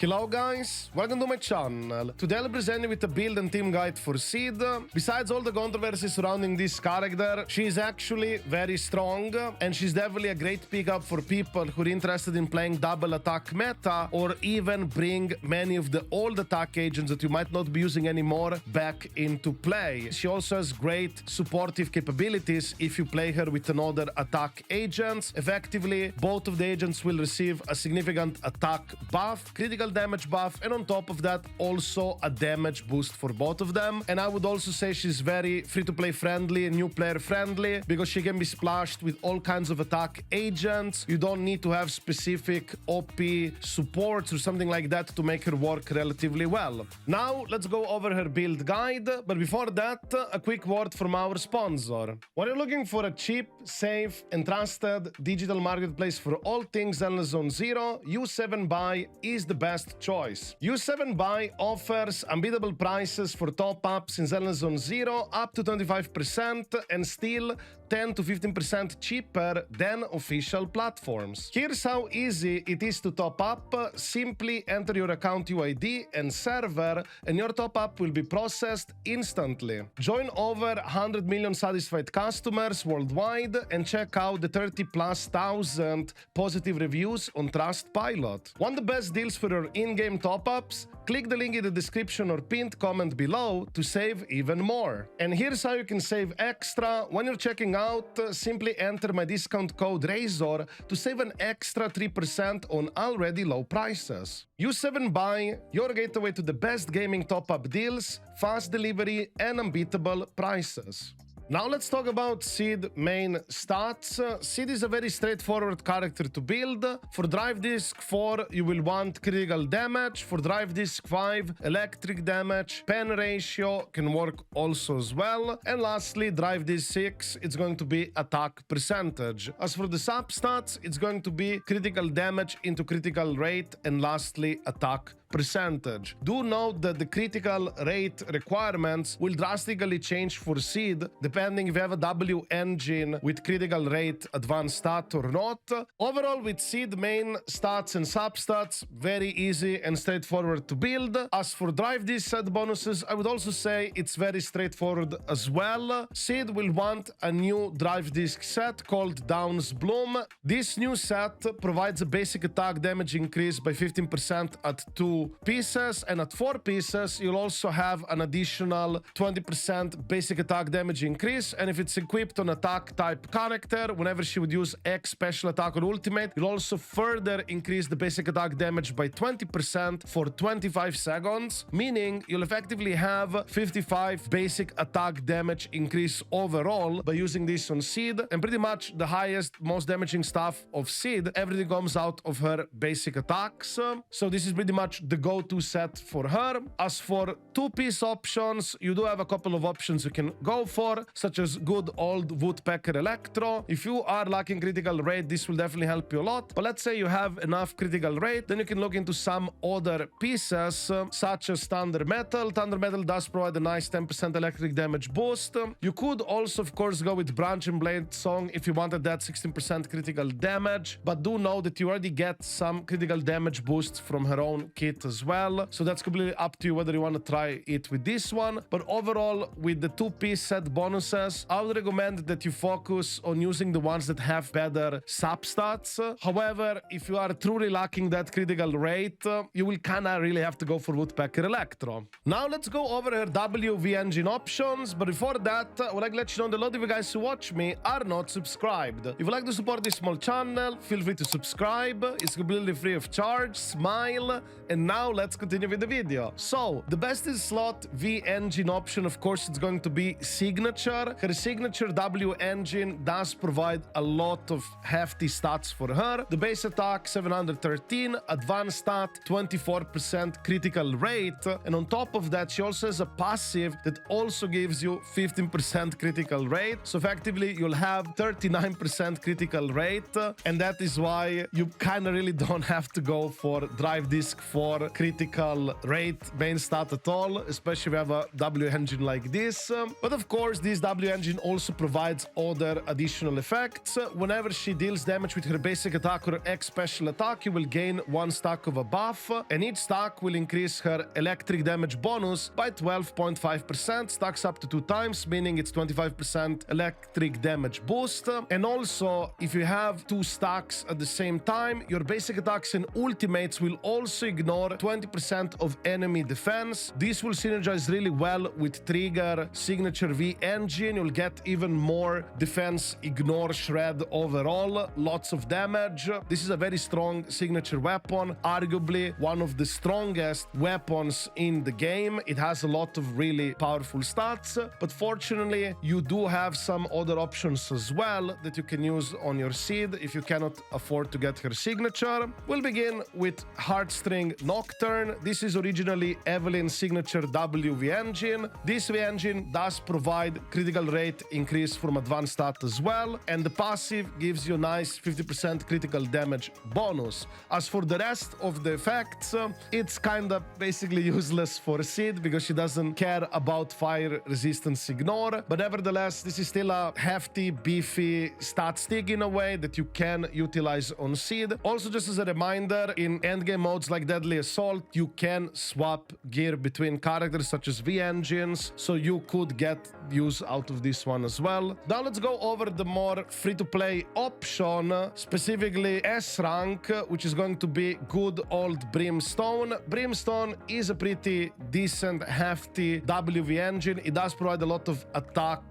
Hello guys, welcome to my channel. Today I'll present you with a build and team guide for Sid. Besides all the controversy surrounding this character, she is actually very strong and she's definitely a great pickup for people who are interested in playing double attack meta or even bring many of the old attack agents that you might not be using anymore back into play. She also has great supportive capabilities if you play her with another attack agents. Effectively, both of the agents will receive a significant attack buff, critical damage buff, and on top of that also a damage boost for both of them. And I would also say she's very free-to-play friendly and new player friendly because she can be splashed with all kinds of attack agents. You don't need to have specific OP supports or something like that to make her work relatively well. Now let's go over her build guide, but before that a quick word from our sponsor. When you're looking for a cheap, safe and trusted digital marketplace for all things Zenless Zone Zero, U7Buy is the best choice. U7Buy offers unbeatable prices for top-ups in Zenless Zone Zero, up to 25% and still 10 to 15% cheaper than official platforms. Here's how easy it is to top up. Simply enter your account UID and server and your top-up will be processed instantly. Join over 100 million satisfied customers worldwide and check out the 30,000+ positive reviews on Trustpilot. Want the best deals for your in-game top-ups? Click the link in the description or pinned comment below to save even more. And here's how you can save extra. When you're checking out, simply enter my discount code RAZOR to save an extra 3% on already low prices. U7Buy, your gateway to the best gaming top-up deals, fast delivery and unbeatable prices. Now let's talk about Sid main stats. Sid is a very straightforward character to build. For Drive Disc 4 you will want critical damage. For Drive Disc 5 electric damage. Pen ratio can work also as well. And lastly Drive Disc 6 it's going to be attack percentage. As for the substats it's going to be critical damage into critical rate and lastly attack percentage. Do note that the critical rate requirements will drastically change for Sid depending if you have a W engine with critical rate advanced stat or not. Overall with Sid main stats and substats, very easy and straightforward to build. As for Drive Disc set bonuses, I would also say it's very straightforward as well. Sid will want a new Drive Disc set called Down's Bloom. This new set provides a basic attack damage increase by 15% at 2 pieces, and at 4 pieces you'll also have an additional 20% basic attack damage increase. And if it's equipped on attack type character, whenever she would use X special attack or ultimate, you'll also further increase the basic attack damage by 20% for 25 seconds, meaning you'll effectively have 55 basic attack damage increase overall by using this on Sid. And pretty much the highest, most damaging stuff of Sid, everything comes out of her basic attacks. So this is pretty much the go-to set for her. As for 2-piece options, you do have a couple of options you can go for, such as good old Woodpecker Electro. If you are lacking critical rate, this will definitely help you a lot. But let's say you have enough critical rate, then you can look into some other pieces, such as Thunder Metal. Thunder Metal does provide a nice 10% electric damage boost. You could also, of course, go with Branch and Blade Song if you wanted that 16% critical damage, but do know that you already get some critical damage boosts from her own kit as well, so that's completely up to you whether you want to try it with this one. But overall, with the 2-piece set bonuses, I would recommend that you focus on using the ones that have better substats. However, if you are truly lacking that critical rate, you will kinda really have to go for Woodpecker Electro. Now let's go over her WV engine options, but before that I would like to let you know that a lot of you guys who watch me are not subscribed. If you'd like to support this small channel, feel free to subscribe. It's completely free of charge. Smile. And now let's continue with the video. So the best is slot V engine option, of course it's going to be Signature. Her Signature W engine does provide a lot of hefty stats for her. The base attack 713, advanced stat 24% critical rate, and on top of that she also has a passive that also gives you 15% critical rate. So effectively you'll have 39% critical rate, and that is why you kind of really don't have to go for Drive Disc 4 for critical rate main stat at all, especially if you have a W engine like this. But of course, this W engine also provides other additional effects. Whenever she deals damage with her basic attack or X special attack, you will gain 1 stack of a buff, and each stack will increase her electric damage bonus by 12.5%, stacks up to 2 times, meaning it's 25% electric damage boost. And also, if you have 2 stacks at the same time, your basic attacks and ultimates will also ignore 20% of enemy defense. This will synergize really well with Trigger Signature V engine. You'll get even more defense ignore shred overall, lots of damage. This is a very strong signature weapon, arguably one of the strongest weapons in the game. It has a lot of really powerful stats, but fortunately you do have some other options as well that you can use on your Seed if you cannot afford to get her signature. We'll begin with Heartstring Nocturne. This is originally Evelyn's signature WV engine. This V engine does provide critical rate increase from advanced stat as well, and the passive gives you a nice 50% critical damage bonus. As for the rest of the effects, it's kinda basically useless for Sid because she doesn't care about fire resistance ignore, but nevertheless this is still a hefty, beefy stat stick in a way that you can utilize on Sid. Also, just as a reminder, in endgame modes like Deadly Assault, you can swap gear between characters such as V engines, so you could get use out of this one as well. Now let's go over the more free-to-play option, specifically S rank, which is going to be good old Brimstone. Brimstone is a pretty decent, hefty WV engine. It does provide a lot of attack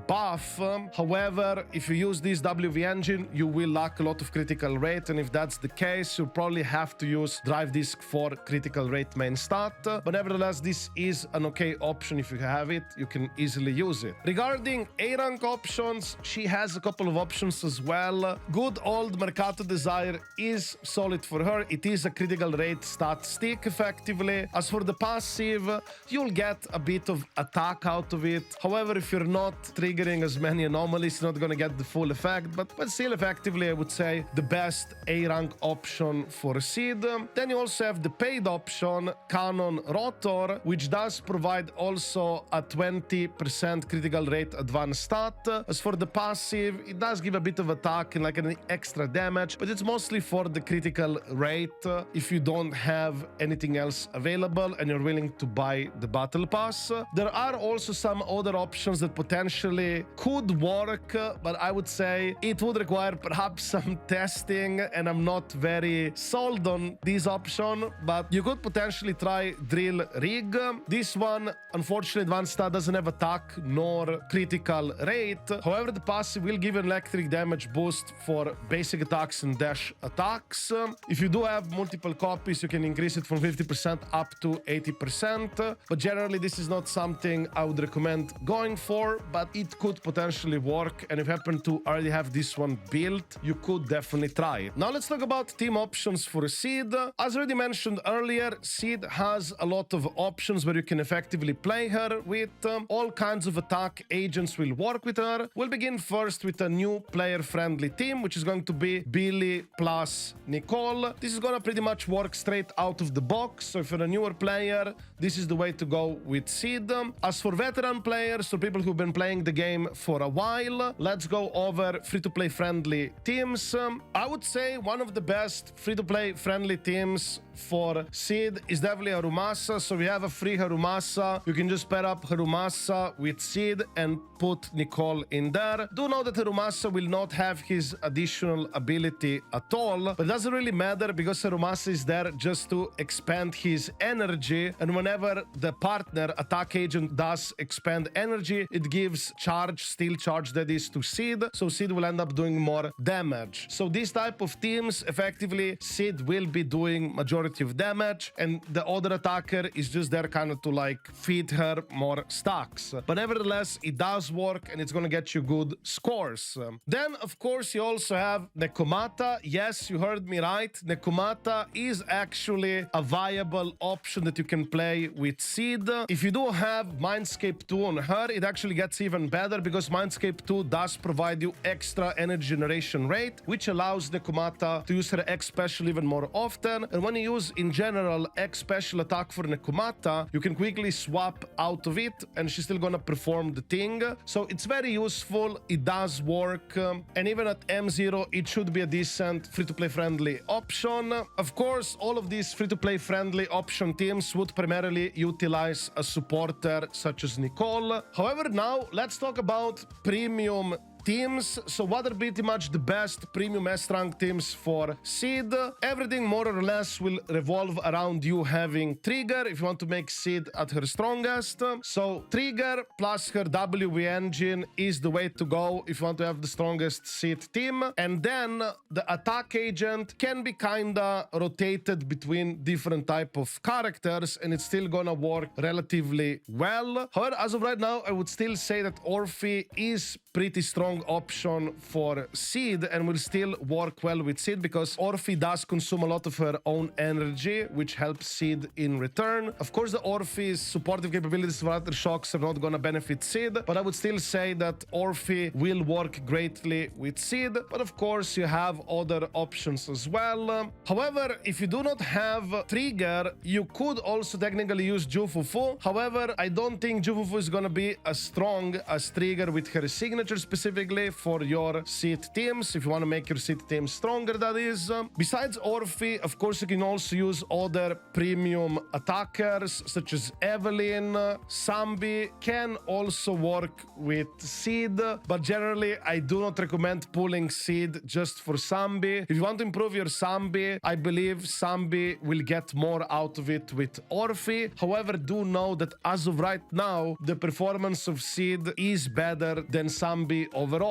buff. However, if you use this WV engine, you will lack a lot of critical rate, and if that's the case, you'll probably have to use Drive Disc for critical rate main stat. But nevertheless, this is an okay option. If you have it, you can easily use it. Regarding A rank options, she has a couple of options as well. Good old Mercato Desire is solid for her. It is a critical rate stat stick effectively. As for the passive, you'll get a bit of attack out of it. However, if you're not triggering as many anomalies, you're not going to get the full effect, but still effectively I would say the best A rank option for Seed. Then you also have the paid option, Cannon Rotor, which does provide also a 20% critical rate advanced stat. As for the passive, it does give a bit of attack and like an extra damage, but it's mostly for the critical rate if you don't have anything else available and you're willing to buy the battle pass. There are also some other options that potentially could work, but I would say it would require perhaps some testing, and I'm not very sold on this option, but you could potentially try Drill Rig. This one, unfortunately, advanced stat doesn't have attack nor critical rate. However, the passive will give an electric damage boost for basic attacks and dash attacks. If you do have multiple copies, you can increase it from 50% up to 80%, but generally this is not something I would recommend going for, but it could potentially work, and if you happen to already have this one built, you could definitely try it. Now let's talk about team options for Seed. As already mentioned earlier, Seed has a lot of options where you can effectively play her with. All kinds of attack agents will work with her. We'll begin first with a new player-friendly team, which is going to be Billy plus Nicole. This is gonna pretty much work straight out of the box, so if you're a newer player, this is the way to go with Seed. As for veteran players, so people who've been playing the game for a while, let's go over free-to-play friendly teams. I would say one of the best free-to-play friendly teams for Seed is definitely Harumasa. So we have a free Harumasa. You can just pair up Harumasa with Seed and put Nicole in there. Do know that Harumasa will not have his additional ability at all, but it doesn't really matter because Harumasa is there just to expand his energy, and whenever the partner attack agent does expand energy, it gives charge, steel charge that is, to Seed, so Seed will end up doing more damage. So this type of teams, effectively Seed will be doing majority of damage, and the other attacker is just there kind of to like feed her more stacks. But nevertheless, it does work and it's gonna get you good scores. Then of course you also have Nekomata. Yes, you heard me right. Nekomata is actually a viable option that you can play with Seed. If you do have Mindscape 2 on her, it actually gets even better better because Mindscape 2 does provide you extra energy generation rate, which allows Nekomata to use her X special even more often. And when you use in general X special attack for Nekomata, you can quickly swap out of it and she's still gonna perform the thing. So it's very useful, it does work, and even at M0 it should be a decent free-to-play friendly option. Of course, all of these free-to-play friendly option teams would primarily utilize a supporter such as Nicole. However, now let's talk about premium teams. So what are pretty much the best premium S-rank teams for Seed? Everything more or less will revolve around you having Trigger if you want to make Seed at her strongest. So Trigger plus her WV engine is the way to go if you want to have the strongest Seed team. And then the attack agent can be kinda rotated between different type of characters and it's still gonna work relatively well. However, as of right now, I would still say that Orphe is pretty strong option for Seed and will still work well with Seed because Orphe does consume a lot of her own energy, which helps Seed in return. Of course, the Orphe's supportive capabilities for other shocks are not gonna benefit Seed, but I would still say that Orphe will work greatly with Seed. But of course, you have other options as well. However, if you do not have Trigger, you could also technically use Jufufu. However, I don't think Jufufu is gonna be as strong as Trigger with her signature specifically for your Seed teams, if you want to make your Seed team stronger, that is. Besides Orphe, of course, you can also use other premium attackers such as Evelyn. Sambi can also work with Seed, but generally I do not recommend pulling Seed just for Sambi. If you want to improve your Sambi, I believe Sambi will get more out of it with Orphe. However, do know that as of right now, the performance of Seed is better than Sambi overall.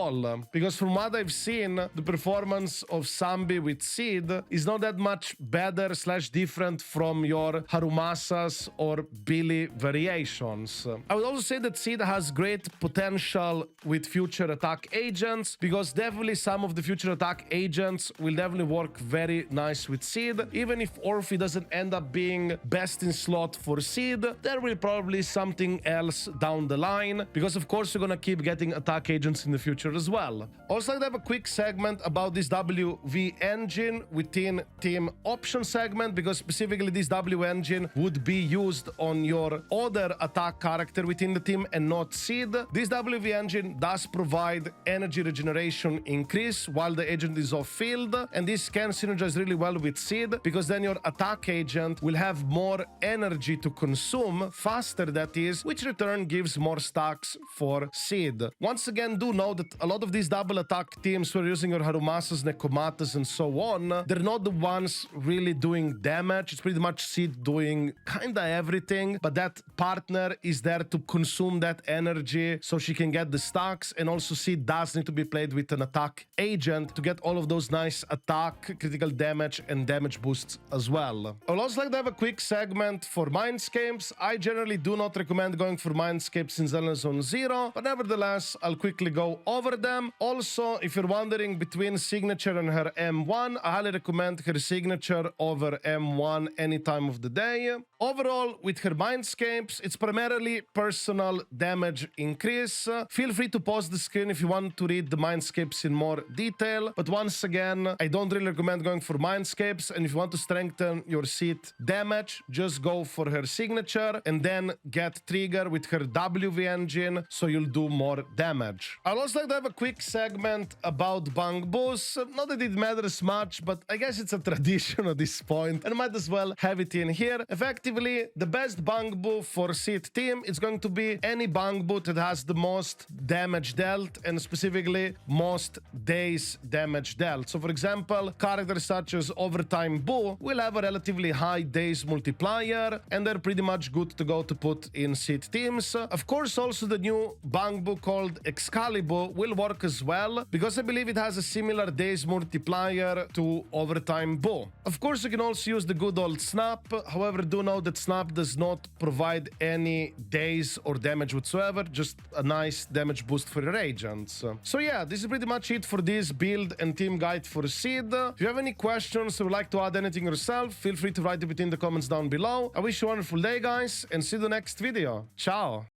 Because from what I've seen, the performance of Sambi with Seed is not that much better / different from your Harumasas or Billy variations. I would also say that Seed has great potential with future attack agents because definitely some of the future attack agents will definitely work very nice with Seed. Even if Orphe doesn't end up being best in slot for Seed, there will probably something else down the line because of course you're gonna keep getting attack agents in the future as well. Also, I'd have a quick segment about this WV engine within team option segment because specifically this W engine would be used on your other attack character within the team and not Seed. This WV engine does provide energy regeneration increase while the agent is off field, and this can synergize really well with Seed because then your attack agent will have more energy to consume faster, that is, which in return gives more stacks for Seed. Once again, do know that a lot of these double attack teams who are using your Harumasas, Nekomatas, and so on, they're not the ones really doing damage. It's pretty much Seed doing kinda everything, but that partner is there to consume that energy so she can get the stacks, and also Seed does need to be played with an attack agent to get all of those nice attack, critical damage, and damage boosts as well. I would also like to have a quick segment for Mindscapes. I generally do not recommend going for Mindscapes in Zenless Zone Zero, but nevertheless, I'll quickly go over them. Also, if you're wondering between Signature and her M1, I highly recommend her Signature over M1 any time of the day. Overall, with her Mindscapes, it's primarily personal damage increase. Feel free to pause the screen if you want to read the Mindscapes in more detail, but once again, I don't really recommend going for Mindscapes, and if you want to strengthen your Seed damage, just go for her Signature and then get Trigger with her WV engine so you'll do more damage. I'd also like to have a quick segment about Bangboos. Not that it matters much, but I guess it's a tradition at this point and might as well have it in here. Effectively, the best Bangboo for Seed team is going to be any Bangboo that has the most damage dealt and specifically most days damage dealt. So for example, characters such as Overtime Boo will have a relatively high days multiplier and they're pretty much good to go to put in Seed teams. Of course, also the new Bangboos called Excalibur will work as well because I believe it has a similar days multiplier to Overtime Boo. Of course, you can also use the good old Snap. However, do know that Snap does not provide any days or damage whatsoever, just a nice damage boost for your agents. So yeah, this is pretty much it for this build and team guide for Seed. If you have any questions or would like to add anything yourself, feel free to write it in the comments down below. I wish you a wonderful day, guys, and see you in the next video. Ciao!